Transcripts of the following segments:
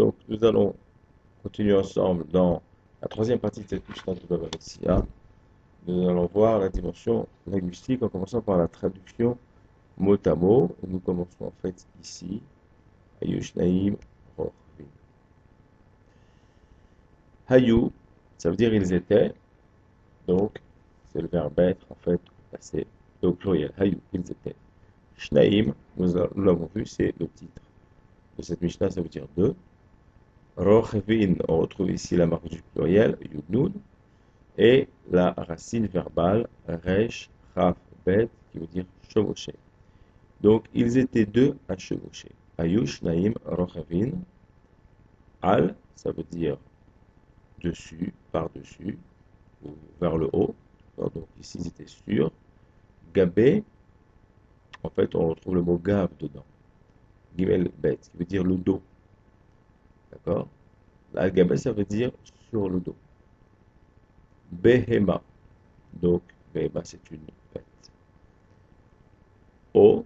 Donc, nous allons continuer ensemble dans la troisième partie de cette Mishnah de Baba Metzia. Nous allons voir la dimension linguistique en commençant par la traduction mot à mot. Et nous commençons en fait ici. Hayush Naïm Rochvin. Hayu, ça veut dire ils étaient. Donc, c'est le verbe être en fait passé au pluriel. Hayu, ils étaient. Shnaïm, nous l'avons vu, c'est le titre de cette Mishnah, ça veut dire deux. Rochvin, on retrouve ici la marque du pluriel, Yudnun, et la racine verbale, Resh, Chaf, Bet, qui veut dire chevaucher. Donc, ils étaient deux à chevaucher. Ayush, Naïm, Rochvin. Al, ça veut dire dessus, par-dessus, ou vers le haut. Donc, ici, ils étaient sûrs. Gabé, en fait, on retrouve le mot gab dedans. Gimel, Bet, qui veut dire le dos. D'accord? Al-Gabé, ça veut dire sur le dos. Behema. Donc, Behema, c'est une bête. O,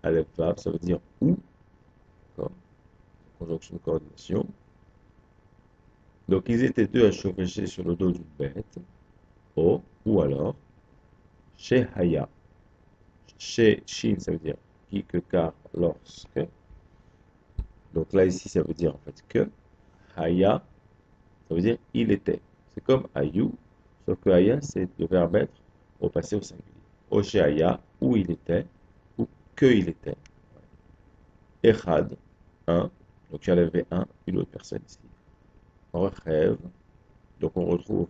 Aleph Vav, ça veut dire où. Conjonction de coordination. Donc, ils étaient deux à chevaucher sur le dos d'une bête. O, ou alors, chez Haya. Chez Shin, ça veut dire qui, que, car, lorsque. Donc là, ici, ça veut dire en fait que. Haya, ça veut dire il était. C'est comme Ayu, sauf que Haya, c'est le verbe être au passé au singulier. Oshe Haya, où il était, ou que il était. Echad, un. Donc j'avais un, une autre personne ici. Rechev, donc on retrouve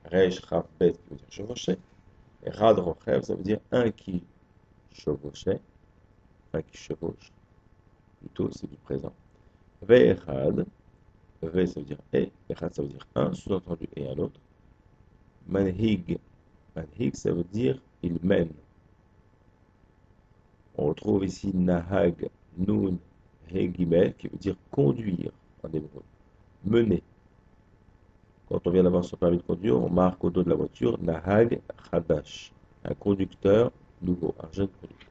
Resh, Chaf, Bet, qui veut dire chevaucher. Echad, Rechev, ça veut dire un qui chevauchait, un qui chevauche. Plutôt, c'est du présent. Ve'echad, Ve, ça veut dire et, Echad, ça veut dire un, sous-entendu et un autre. Manhig, Manhig, ça veut dire il mène. On retrouve ici Nahag, Nun, Hegimel, qui veut dire conduire en hébreu. Mener. Quand on vient d'avoir son permis de conduire, on marque au dos de la voiture Nahag Hadash, un conducteur nouveau, un jeune conducteur.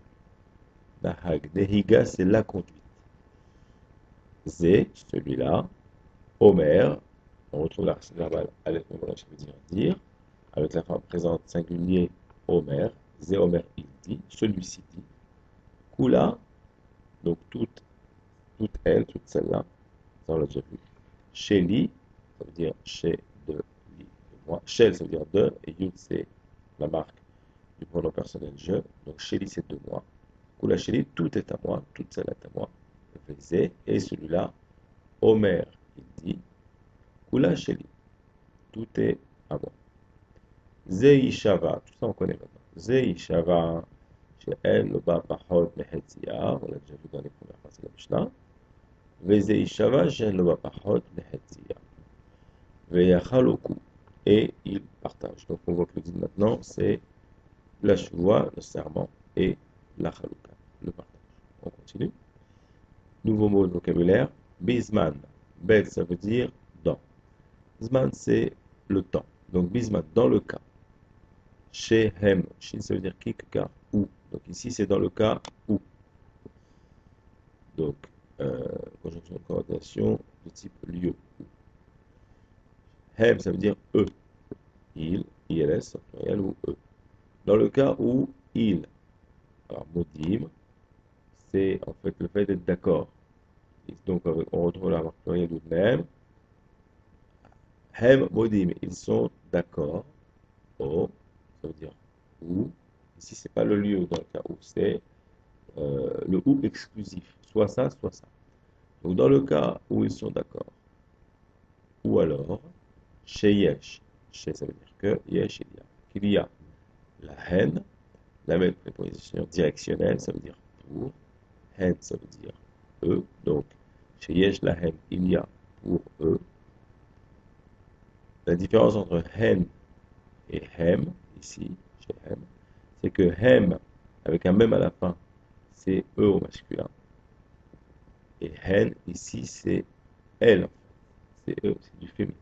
Nahag. Nehiga, c'est la conduite. Zé, celui-là. Omer, on retrouve la racine verbale Aleph Memora, qui veut dire, avec la forme présente singulier Omer. Zé Omer, il dit, celui-ci dit. Kula, donc toute elle, toute celle-là, ça on l'a déjà vu. Sheli, ça veut dire chez de li, de moi. Shel, ça veut dire de, et Yud, c'est la marque du pronom personnel je. Donc Sheli, c'est de moi. Kula Sheli, tout est à moi, toute celle est à moi. Vezé, et celui-là, Omer, il dit, Kula Sheli, tout est à moi. Zeishava, tout ça on connaît maintenant. Zeishava, chez elle, le bas pahod mehetzia, on l'a déjà vu dans les premières phrases de la Mishnah. Vezeishava, chez le bas pahod mehetzia. Veyachaloku, et ils partagent. Donc on voit que le dit maintenant, c'est la choua, le serment, et la chalouka, le partage. On continue. Nouveau mot de vocabulaire, bisman. Bet, ça veut dire dans. Zman, c'est le temps. Donc bisman, dans le cas. Shehem, shin, ça veut dire qui, car, où. Donc ici, c'est dans le cas où. Donc, conjonction de coordination de type lieu. Hem, ça veut dire eux. Il, ILS, pluriel ou eux. Dans le cas où il, alors modim, c'est en fait le fait d'être d'accord. Donc on retrouve la marque pluriel ou même. Hem modim, ils sont d'accord. O, ça veut dire où. Ici, c'est pas le lieu dans le cas où, c'est le ou exclusif. Soit ça, soit ça. Donc dans le cas où ils sont d'accord. Ou alors, chez yesh. Chez, ça veut dire que, yesh, il y a. Qu'il y a la haine. La même préposition directionnelle, ça veut dire pour. Hen, ça veut dire eux. Donc, chez Yesh la Hen, il y a pour eux. La différence entre Hen et Hem, ici, chez Hem, c'est que Hem, avec un même à la fin, c'est eux au masculin. Et Hen, ici, c'est elle. C'est eux, c'est du féminin.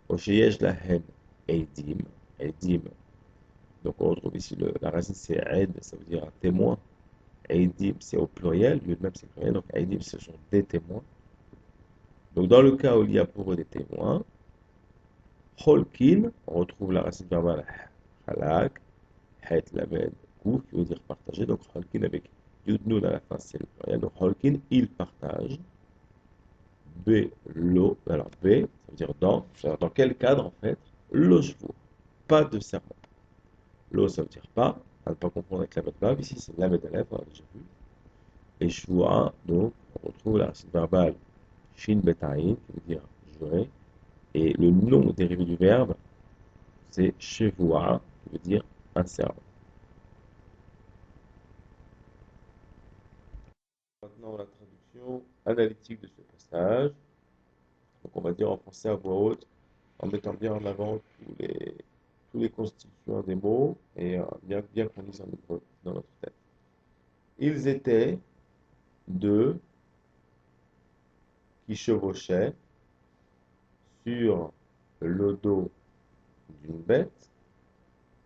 Au chez Yesh la Hen, Eidim. Eidim. Donc, on retrouve ici la racine, c'est Ed, ça veut dire un témoin. Eidim, c'est au pluriel, lui-même c'est pluriel, donc Eidim, ce sont des témoins. Donc, dans le cas où il y a pour eux des témoins, Holkin, on retrouve la racine verbale halak, het lamed, kou, qui veut dire partager. Donc, Holkin avec yud nun à la fin, c'est le pluriel. Donc, Holkin, il partage. B, lo, alors B, ça veut dire dans quel cadre en fait? Lo shvua, pas de serment. Lo, ça veut dire pas, à ne pas confondre avec la bête ici c'est la bête on a déjà vu. Et shvua, donc, on retrouve la racine verbale shin betaïn, qui veut dire jurer, et le nom dérivé du verbe, c'est shevua, qui veut dire un serment. Maintenant, la traduction analytique de ce passage. Donc, on va dire en français à voix haute, en mettant bien en avant tous les constituants des mots et bien qu'on lise en hébreu dans notre tête. Ils étaient deux qui chevauchaient sur le dos d'une bête,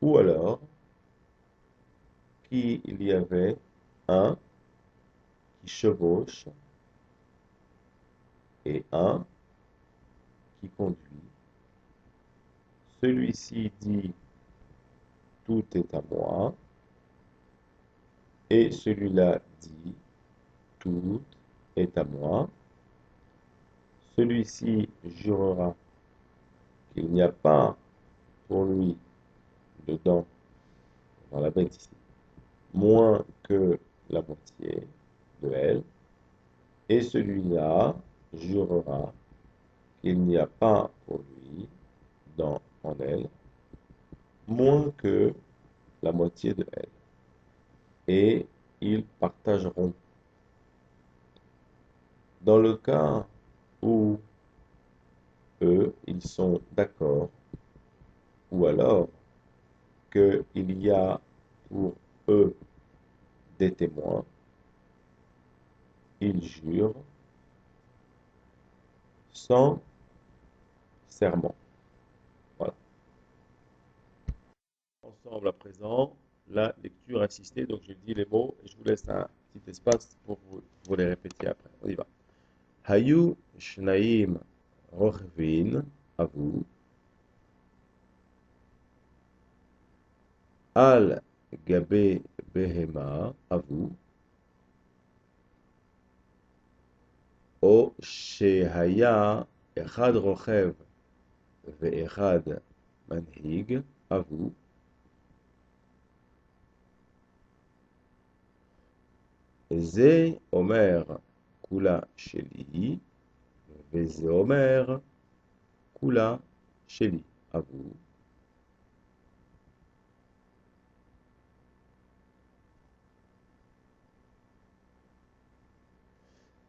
ou alors qu'il y avait un qui chevauche et un qui conduit. Celui-ci dit tout est à moi et celui-là dit tout est à moi. Celui-ci jurera qu'il n'y a pas pour lui dedans, dans la bête ici, moins que la moitié de elle, et celui-là jurera qu'il n'y a pas pour lui en elle, moins que la moitié de elle. Et ils partageront. Dans le cas où eux, ils sont d'accord, ou alors qu'il y a pour eux des témoins, ils jurent sans serment. Voilà. Ensemble à présent, la lecture assistée. Donc je dis les mots et je vous laisse un petit espace pour les répéter après. On y va. Hayu shnaim rochvin, à vous. Al gabe behema, à vous. O shehaya echad rochev ve'echad manhig, à vous. זה אומר כולה שלי, וזה אומר כולה שלי, à vous.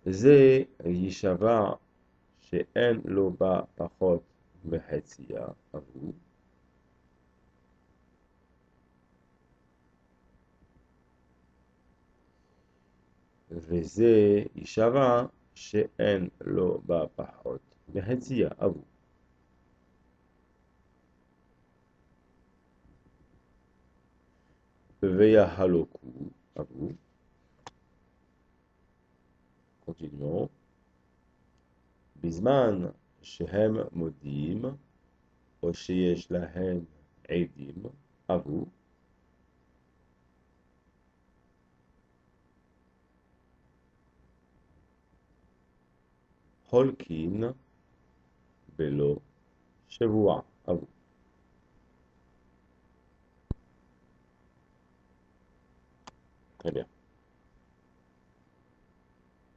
זה יישבע שאין לו בה פחות מחציה, à vous. וזה יישבע שאין לו בה פחות מחציה, à vous. ויחלוקו, à vous. Continuons. בזמן שהם מודים, או שיש להם עדים, à vous. חולקין בלא שבוע, à vous. Très bien.